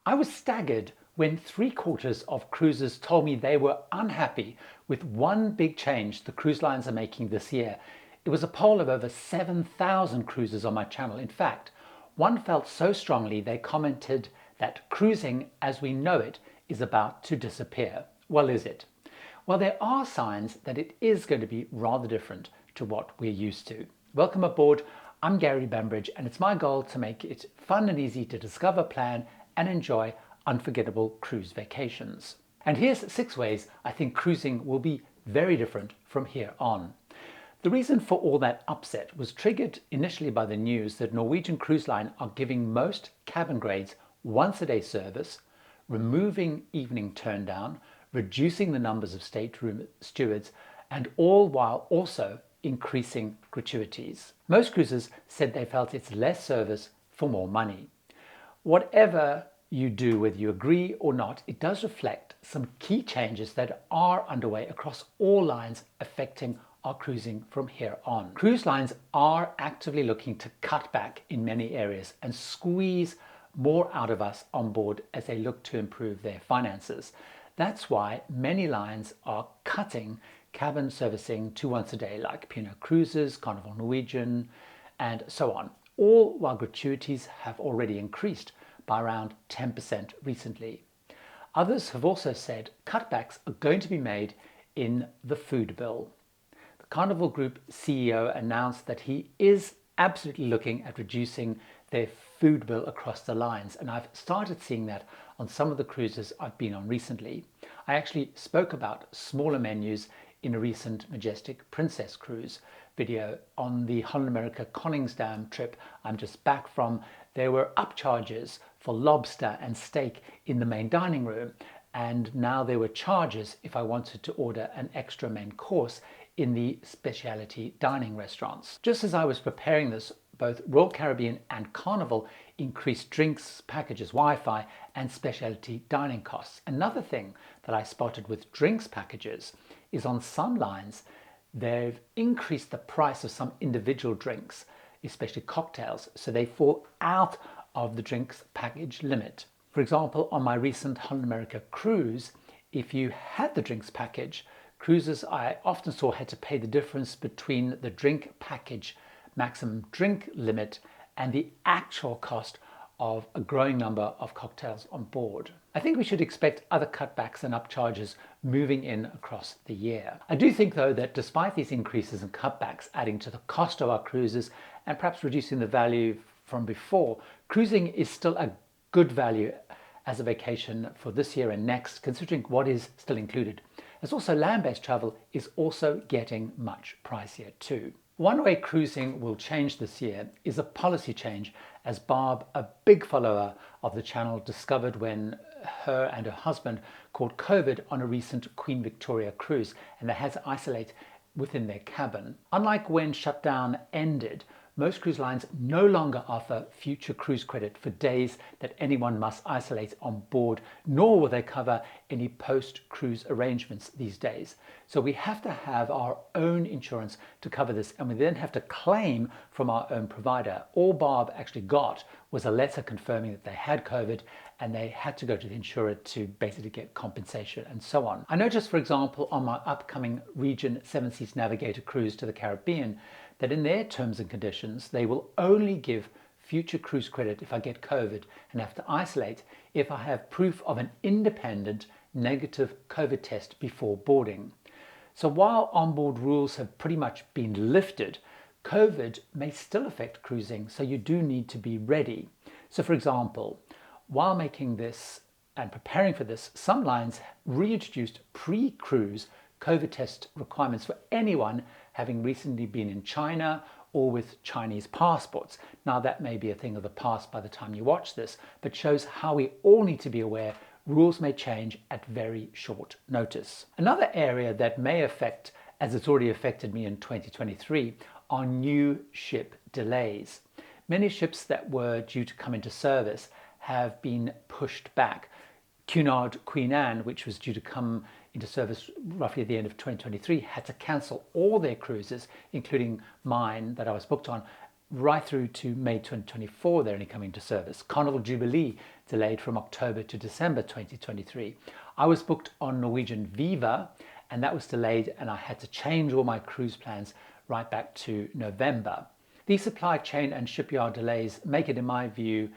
I was staggered when 3/4 of cruisers told me they were unhappy with one big change the cruise lines are making this year. It was a poll of over 7,000 cruisers on my channel. In fact, one felt so strongly they commented that cruising as we know it is about to disappear. Well, is it? Well, there are signs that it is going to be rather different to what we're used to. Welcome aboard. I'm Gary Bambridge, and it's my goal to make it fun and easy to discover, plan, and enjoy unforgettable cruise vacations. And here's 6 ways I think cruising will be very different from here on. The reason for all that upset was triggered initially by the news that Norwegian Cruise Line are giving most cabin grades once-a-day service, removing evening turndown, reducing the numbers of stateroom stewards, and all while also increasing gratuities. Most cruisers said they felt it's less service for more money. Whatever you do, whether you agree or not, it does reflect some key changes that are underway across all lines affecting our cruising from here on. Cruise lines are actively looking to cut back in many areas and squeeze more out of us on board as they look to improve their finances. That's why many lines are cutting cabin servicing to once a day, like P&O Cruises, Carnival Norwegian, and so on, all while gratuities have already increased by around 10% recently. Others have also said cutbacks are going to be made in the food bill. The Carnival Group CEO announced that he is absolutely looking at reducing their food bill across the lines, and I've started seeing that on some of the cruises I've been on recently. I actually spoke about smaller menus in a recent Majestic Princess cruise video on the Holland America Koningsdam trip I'm just back from. There were upcharges for lobster and steak in the main dining room, and now there were charges if I wanted to order an extra main course in the specialty dining restaurants. Just as I was preparing this, both Royal Caribbean and Carnival increased drinks, packages, Wi-Fi, and specialty dining costs. Another thing that I spotted with drinks packages is on some lines, they've increased the price of some individual drinks, especially cocktails, so they fall out of the drinks package limit. For example, on my recent Holland America cruise, if you had the drinks package, cruisers I often saw had to pay the difference between the drink package maximum drink limit and the actual cost of a growing number of cocktails on board. I think we should expect other cutbacks and upcharges moving in across the year. I do think, though, that despite these increases and cutbacks adding to the cost of our cruises and perhaps reducing the value from before, cruising is still a good value as a vacation for this year and next, considering what is still included. As also land-based travel is also getting much pricier too. One way cruising will change this year is a policy change, as Barb, a big follower of the channel, discovered when her and her husband caught COVID on a recent Queen Victoria cruise, and they had to isolate within their cabin. Unlike when shutdown ended, most cruise lines no longer offer future cruise credit for days that anyone must isolate on board, nor will they cover any post-cruise arrangements these days. So we have to have our own insurance to cover this, and we then have to claim from our own provider. All Barb actually got was a letter confirming that they had COVID, and they had to go to the insurer to basically get compensation and so on. I noticed, for example, on my upcoming Region 7 Seas Navigator cruise to the Caribbean, that in their terms and conditions, they will only give future cruise credit if I get COVID and have to isolate if I have proof of an independent negative COVID test before boarding. So while onboard rules have pretty much been lifted, COVID may still affect cruising, so you do need to be ready. So for example, while making this and preparing for this, some lines reintroduced pre-cruise COVID test requirements for anyone having recently been in China or with Chinese passports. Now that may be a thing of the past by the time you watch this, but shows how we all need to be aware rules may change at very short notice. Another area that may affect, as it's already affected me in 2023, are new ship delays. Many ships that were due to come into service have been pushed back. Cunard Queen Anne, which was due to come into service roughly at the end of 2023, had to cancel all their cruises, including mine that I was booked on, right through to May 2024, they're only coming to service. Carnival Jubilee delayed from October to December 2023. I was booked on Norwegian Viva, and that was delayed, and I had to change all my cruise plans right back to November. These supply chain and shipyard delays make it, in my view,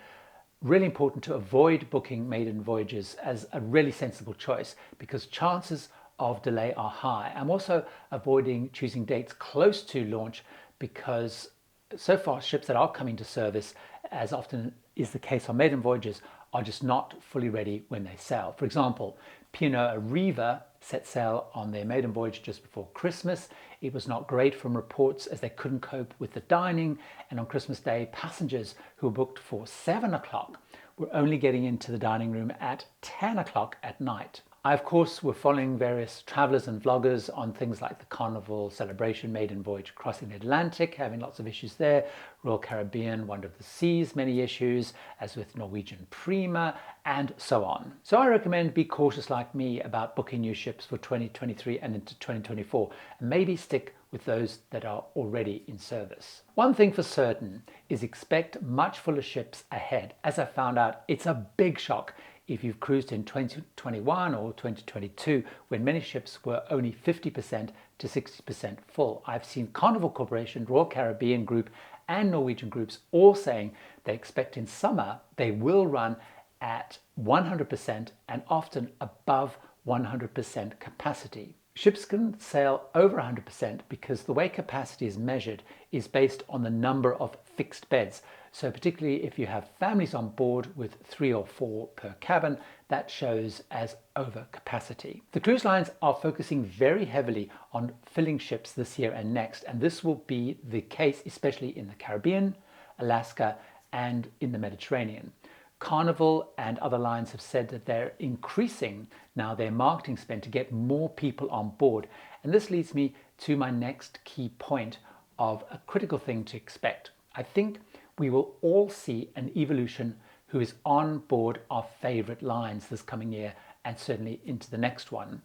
really important to avoid booking maiden voyages as a really sensible choice, because chances of delay are high. I'm also avoiding choosing dates close to launch because so far ships that are coming to service, as often is the case on maiden voyages, are just not fully ready when they sail. For example, P&O Arriva set sail on their maiden voyage just before Christmas. It was not great from reports as they couldn't cope with the dining, and on Christmas Day, passengers who were booked for 7 o'clock were only getting into the dining room at 10 o'clock at night. I, of course, were following various travelers and vloggers on things like the Carnival Celebration maiden voyage crossing the Atlantic, having lots of issues there. Royal Caribbean, Wonder of the Seas, many issues, as with Norwegian Prima, and so on. So I recommend be cautious like me about booking new ships for 2023 and into 2024, and maybe stick with those that are already in service. One thing for certain is expect much fuller ships ahead. As I found out, it's a big shock if you've cruised in 2021 or 2022 when many ships were only 50% to 60% full. I've seen Carnival Corporation, Royal Caribbean Group and Norwegian groups all saying they expect in summer they will run at 100% and often above 100% capacity. Ships can sail over 100% because the way capacity is measured is based on the number of fixed beds. So particularly if you have families on board with 3 or 4 per cabin, that shows as over capacity. The cruise lines are focusing very heavily on filling ships this year and next, and this will be the case especially in the Caribbean, Alaska, and in the Mediterranean. Carnival and other lines have said that they're increasing now their marketing spend to get more people on board. And this leads me to my next key point of a critical thing to expect. I think we will all see an evolution who is on board our favorite lines this coming year and certainly into the next one.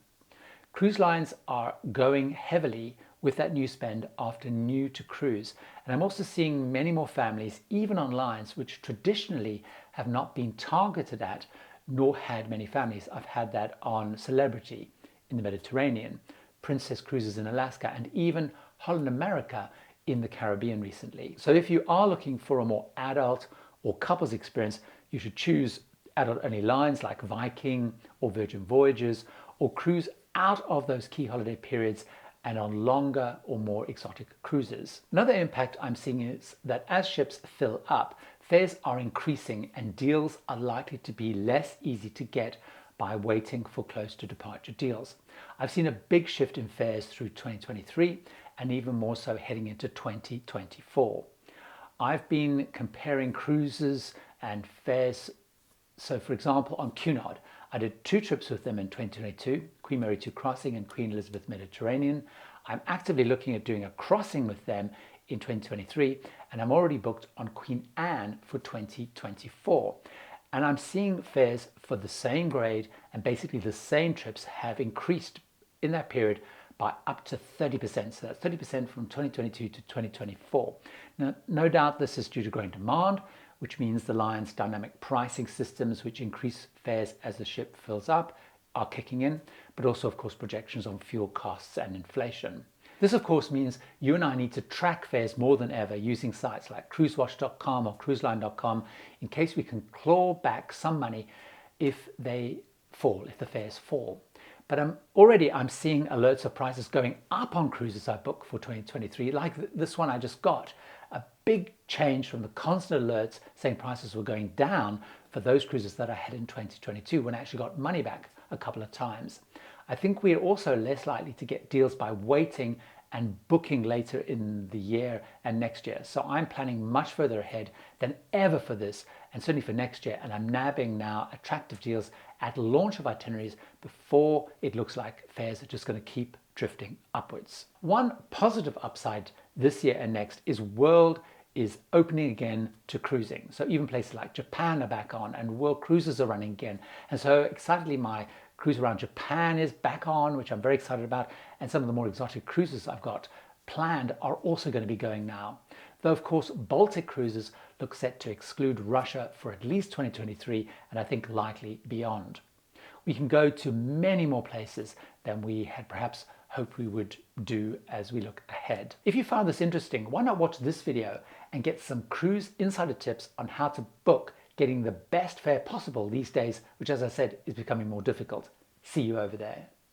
Cruise lines are going heavily with that new spend after new to cruise. And I'm also seeing many more families, even on lines which traditionally have not been targeted at, nor had many families. I've had that on Celebrity in the Mediterranean, Princess Cruises in Alaska, and even Holland America in the Caribbean recently. So if you are looking for a more adult or couples experience, you should choose adult-only lines like Viking or Virgin Voyages, or cruise out of those key holiday periods and on longer or more exotic cruises. Another impact I'm seeing is that as ships fill up, fares are increasing and deals are likely to be less easy to get by waiting for close to departure deals. I've seen a big shift in fares through 2023 and even more so heading into 2024. I've been comparing cruises and fares. So for example, on Cunard, I did 2 trips with them in 2022, Queen Mary 2 Crossing and Queen Elizabeth Mediterranean. I'm actively looking at doing a crossing with them in 2023, and I'm already booked on Queen Anne for 2024. And I'm seeing fares for the same grade and basically the same trips have increased in that period by up to 30%. So that's 30% from 2022 to 2024. Now, no doubt this is due to growing demand, which means the line's dynamic pricing systems, which increase fares as the ship fills up, are kicking in, but also, of course, projections on fuel costs and inflation. This, of course, means you and I need to track fares more than ever using sites like cruisewatch.com or cruiseline.com in case we can claw back some money if they fall, if the fares fall. But I'm seeing alerts of prices going up on cruises I booked for 2023, like this one I just got. A big change from the constant alerts saying prices were going down for those cruises that I had in 2022 when I actually got money back a couple of times. I think we're also less likely to get deals by waiting and booking later in the year and next year. So I'm planning much further ahead than ever for this, and certainly for next year. And I'm nabbing now attractive deals at launch of itineraries before it looks like fares are just going to keep drifting upwards. One positive upside this year and next is world is opening again to cruising. So even places like Japan are back on and world cruises are running again. And so excitedly, my cruise around Japan is back on, which I'm very excited about. And some of the more exotic cruises I've got planned are also going to be going now. though of course Baltic cruises look set to exclude Russia for at least 2023 and I think likely beyond. We can go to many more places than we had perhaps hoped we would do as we look ahead. If you found this interesting, why not watch this video and get some cruise insider tips on how to book getting the best fare possible these days, which as I said is becoming more difficult. See you over there.